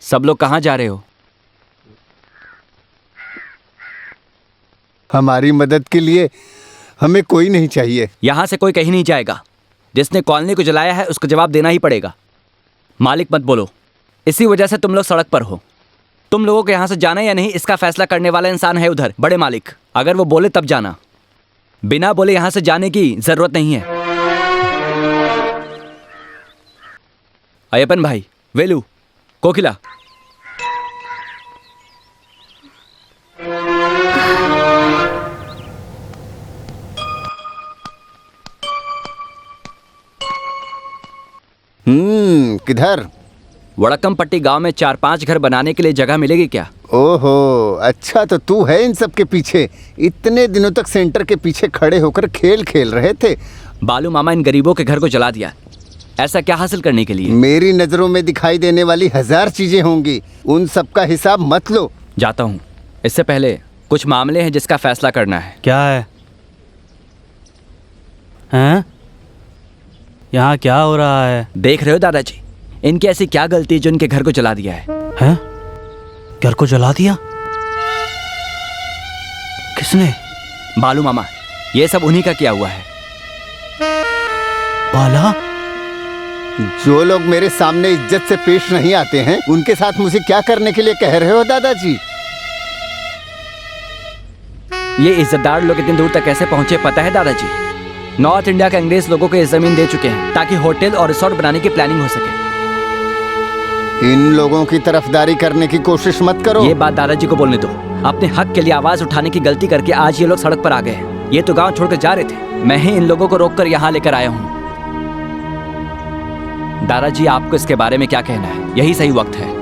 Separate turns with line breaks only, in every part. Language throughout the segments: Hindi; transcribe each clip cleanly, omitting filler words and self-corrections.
सब लोग कहाँ जा रहे हो?
हमारी मदद के लिए हमें कोई नहीं चाहिए।
यहाँ से कोई कहीं नहीं जाएगा। जिसने कॉलोनी को जलाया है उसको जवाब देना ही पड़ेगा। मालिक मत बोलो, इसी वजह से तुम लोग सड़क पर हो। तुम लोगों को यहाँ से जाना या नहीं इसका फैसला करने वाला इंसान है उधर, बड़े मालिक। अगर वो बोले तब जाना, बिना बोले यहाँ से जाने की जरूरत नहीं है। अय्यपन भाई, वेलू, कोकिला,
किधर?
वड़क्कमपट्टी गांव में 4-5 घर बनाने के लिए जगह मिलेगी क्या?
ओहो, अच्छा तो तू है इन सब के पीछे। इतने दिनों तक सेंटर के पीछे खड़े होकर खेल खेल रहे थे।
बालू मामा इन गरीबों के घर को जला दिया, ऐसा क्या हासिल करने के लिए?
मेरी नजरों में दिखाई देने वाली 1000 चीजें होंगी, उन सब का हिसाब मत लो।
जाता हूँ, इससे पहले कुछ मामले हैं जिसका फैसला करना है।
क्या है? हैं? यहाँ क्या हो रहा है?
देख रहे हो दादाजी, इनकी ऐसी क्या गलती जो इनके घर को जला दिया है?
हैं? घर को जला दिया? किसने?
बालू मामा, ये सब उन्हीं का किया हुआ है।
बाला?
जो लोग मेरे सामने इज्जत से पेश नहीं आते हैं, उनके साथ मुझे क्या करने के लिए कह रहे हो दादाजी?
ये इज्जतदार लोग इतनी दूर तक कैसे पहुंचे पता है दादाजी? नॉर्थ इंडिया के अंग्रेज लोगों को ये जमीन दे चुके हैं ताकि होटल और रिसोर्ट बनाने की प्लानिंग हो सके।
इन लोगों की तरफदारी करने की कोशिश मत करो।
ये बात दादाजी को बोलने दो। अपने हक के लिए आवाज उठाने की गलती करके आज ये लोग सड़क पर आ गए हैं। ये तो गांव छोड़कर जा रहे थे, मैं ही इन लोगों को रोककर यहाँ लेकर आया हूँ। दादाजी, आपको इसके बारे में क्या कहना है? यही सही वक्त है।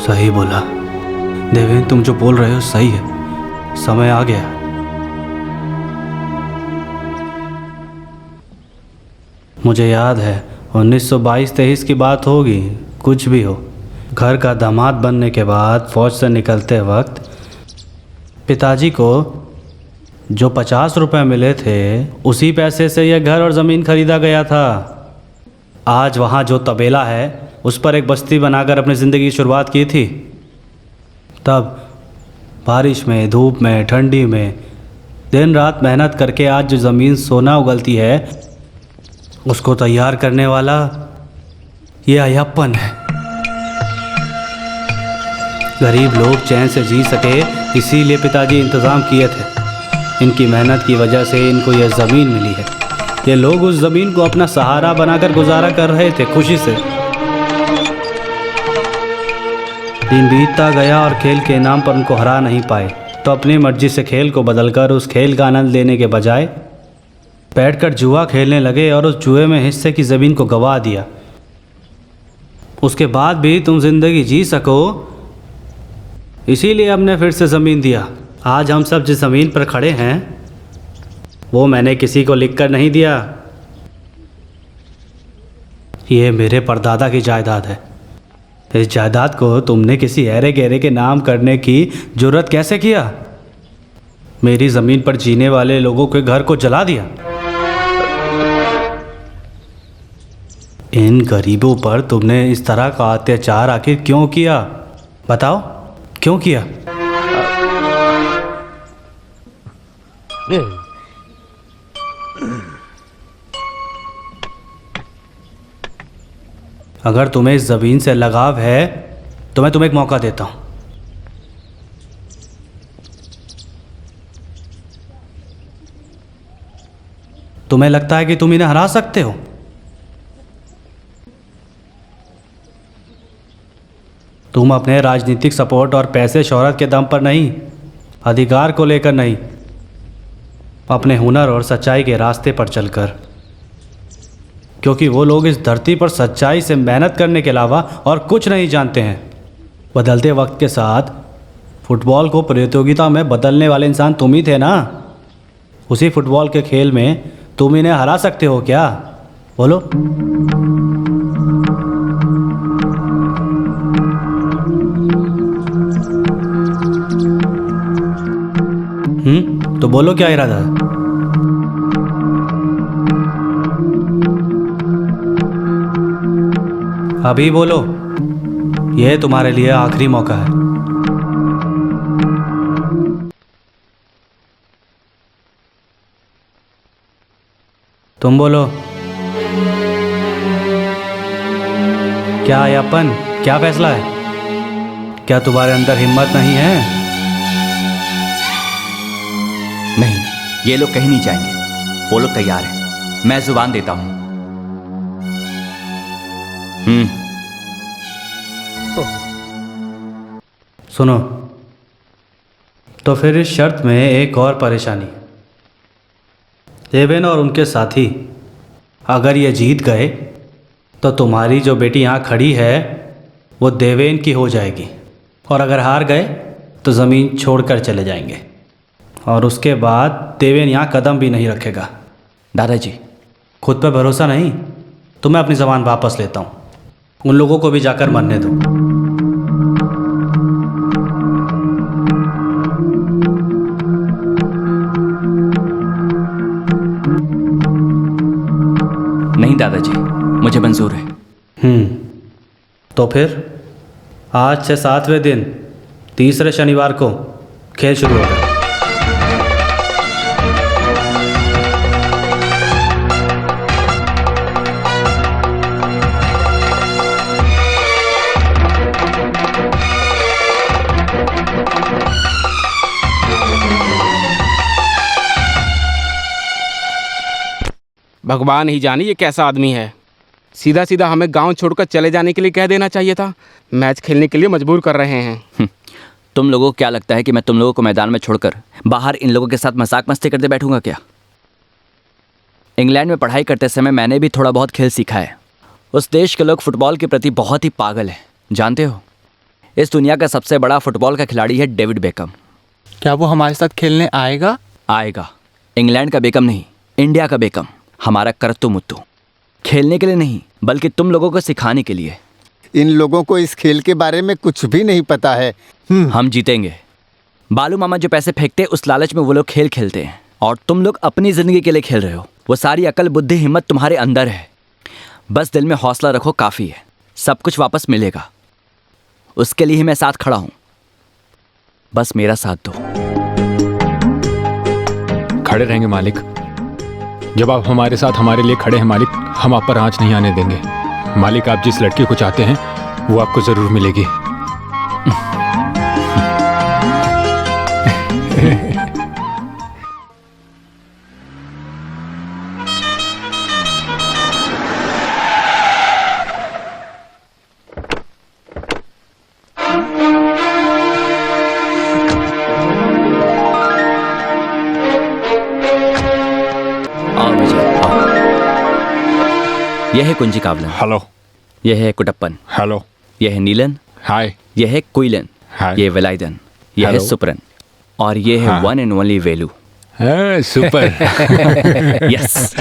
सही बोला देवेंद्र, तुम जो बोल रहे हो सही है। समय आ गया। मुझे याद है 1922-23 की बात होगी, कुछ भी हो। घर का दामाद बनने के बाद फौज से निकलते वक्त पिताजी को जो 50 रुपए मिले थे, उसी पैसे से यह घर और ज़मीन खरीदा गया था। आज वहाँ जो तबेला है उस पर एक बस्ती बनाकर अपनी ज़िंदगी की शुरुआत की थी। तब बारिश में, धूप में, ठंडी में दिन रात मेहनत करके आज जो ज़मीन सोना उगलती है, उसको तैयार करने वाला ये अय्यप्पन है। गरीब लोग चैन से जी सके, इसीलिए पिताजी इंतज़ाम किए थे। इनकी मेहनत की वजह से इनको यह ज़मीन मिली है। ये लोग उस ज़मीन को अपना सहारा बनाकर गुजारा कर रहे थे खुशी से। दिन बीतता गया और खेल के नाम पर उनको हरा नहीं पाए, तो अपनी मर्जी से खेल को बदलकर उस खेल का आनंद लेने के बजाय बैठकर जुआ खेलने लगे और उस जुए में हिस्से की ज़मीन को गंवा दिया। उसके बाद भी तुम ज़िंदगी जी सको, इसीलिए हमने फिर से ज़मीन दिया। आज हम सब जिस ज़मीन पर खड़े हैं वो मैंने किसी को लिखकर नहीं दिया। ये मेरे परदादा की जायदाद है। इस जायदाद को तुमने किसी ऐरे गहरे के नाम करने की जुर्रत कैसे किया? मेरी ज़मीन पर जीने वाले लोगों के घर को जला दिया। इन गरीबों पर तुमने इस तरह का अत्याचार आखिर क्यों किया? बताओ, क्यों किया? अगर तुम्हें इस ज़मीन से लगाव है तो मैं तुम्हें एक मौका देता हूं। तुम्हें लगता है कि तुम इन्हें हरा सकते हो? तुम अपने राजनीतिक सपोर्ट और पैसे शोहरत के दम पर नहीं, अधिकार को लेकर नहीं, अपने हुनर और सच्चाई के रास्ते पर चलकर। क्योंकि वो लोग इस धरती पर सच्चाई से मेहनत करने के अलावा और कुछ नहीं जानते हैं। बदलते वक्त के साथ फुटबॉल को प्रतियोगिता में बदलने वाले इंसान तुम ही थे ना। उसी फुटबॉल के खेल में तुम इन्हें हरा सकते हो क्या? बोलो। तो बोलो, क्या इरादा है? अभी बोलो, यह तुम्हारे लिए आखिरी मौका है। तुम बोलो, क्या यापन, क्या फैसला है? क्या तुम्हारे अंदर हिम्मत नहीं है?
नहीं, ये लोग कहीं नहीं जाएंगे। वो लोग तैयार हैं। मैं जुबान देता हूं।
सुनो, तो फिर इस शर्त में एक और परेशानी। देवेन और उनके साथी अगर ये जीत गए तो तुम्हारी जो बेटी यहाँ खड़ी है वो देवेन की हो जाएगी, और अगर हार गए तो ज़मीन छोड़कर चले जाएंगे, और उसके बाद देवेन यहाँ कदम भी नहीं रखेगा।
दादाजी,
खुद पर भरोसा नहीं तो मैं अपनी ज़बान वापस लेता हूँ। उन लोगों को भी जाकर मरने दो।
नहीं दादाजी, मुझे मंजूर है।
तो फिर आज से 7वें दिन, तीसरे शनिवार को खेल शुरू होगा।
भगवान ही जाने ये कैसा आदमी है। सीधा सीधा हमें गांव छोड़कर चले जाने के लिए कह देना चाहिए था। मैच खेलने के लिए मजबूर कर रहे हैं।
तुम लोगों को क्या लगता है कि मैं तुम लोगों को मैदान में छोड़कर बाहर इन लोगों के साथ मजाक मस्ती करते बैठूंगा क्या? इंग्लैंड में पढ़ाई करते समय मैंने भी थोड़ा बहुत खेल सीखा है। उस देश के लोग फुटबॉल के प्रति बहुत ही पागल हैं, जानते हो। इस दुनिया का सबसे बड़ा फुटबॉल का खिलाड़ी है डेविड बेकम।
क्या वो हमारे साथ खेलने आएगा?
आएगा। इंग्लैंड का बेकम नहीं, इंडिया का बेकम, हमारा करतु मुत्तू। खेलने के लिए नहीं, बल्कि तुम लोगों को सिखाने के लिए।
इन लोगों को इस खेल के बारे में कुछ भी नहीं पता है।
हम जीतेंगे। बालू मामा जो पैसे फेंकते हैं उस लालच में वो लोग खेल खेलते हैं, और तुम लोग अपनी जिंदगी के लिए खेल रहे हो। वो सारी अकल, बुद्धि, हिम्मत तुम्हारे अंदर है। बस दिल में हौसला रखो, काफी है। सब कुछ वापस मिलेगा। उसके लिए ही मैं साथ खड़ा हूं। बस मेरा साथ दो।
खड़े रहेंगे मालिक। जब आप हमारे साथ हमारे लिए खड़े हैं मालिक, हम आप पर आंच नहीं आने देंगे। मालिक, आप जिस लड़की को चाहते हैं वो आपको जरूर मिलेगी।
आओ विजय, आओ। यह है कुंजी कावलन।
हेलो।
यह है कुटप्पन।
हेलो।
यह है नीलन।
हाय।
यह है कुइलन।
हाय।
यह वेलाइदन। यह है
हेलो।
सुपरन। और यह है
हाँ।
One and only Velu.
Super.
Yes.